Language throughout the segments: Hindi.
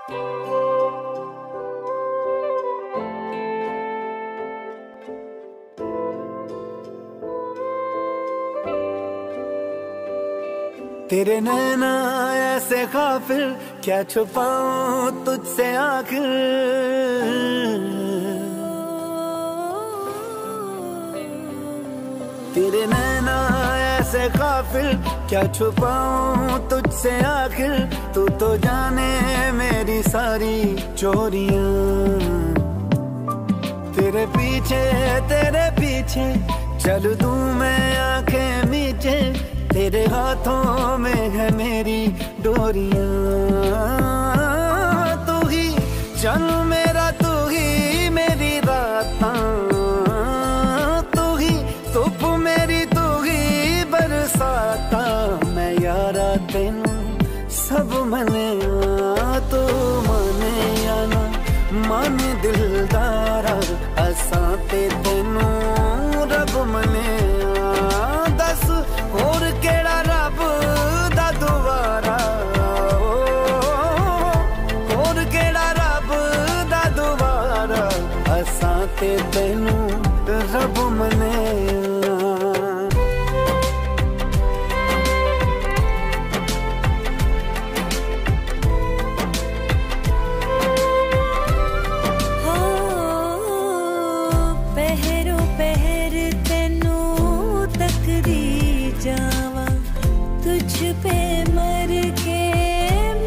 तेरे नैना ऐसे काफिर, क्या छुपाऊं तुझसे आखिर। तेरे नैना ऐसे काफिर, क्या छुपाऊं तुझसे आखिर। तू तो जाने मेरी सारी चोरियां। तेरे पीछे चल दूं मैं आंखें मीचे। तेरे हाथों में है मेरी डोरियां। तू ही चल मेरा, तू ही मेरी रातां। तू ही धुप मेरी, तू ही बरसाता। मैं यारा तेनू सब मने, तू माने या ना माने दिलदारा। असां ते तेनू रब मने। दस होर केड़ा रब दा दुआरा। होर केड़ा रब दा दुआरा। असां ते तेनू रब मने। पे मर के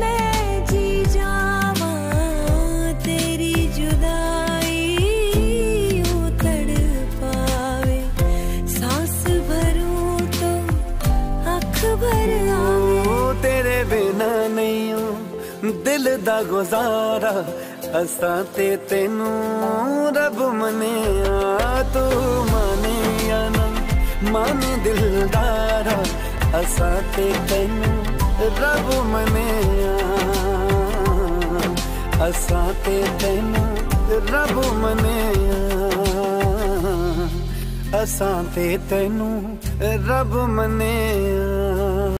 मैं जी जावा। तेरी जुदाई यूं तड़पावे। सांस भरूं तो अख भर आवे। तेरे बिना नहीं हूं दिल दा गुजारा। असां ते तेनू रब मने। तू माने या ना माने दिलदारा। असां ते तेनू रब मने। असां ते तेनू रब मने। असां ते तेनू रब मने।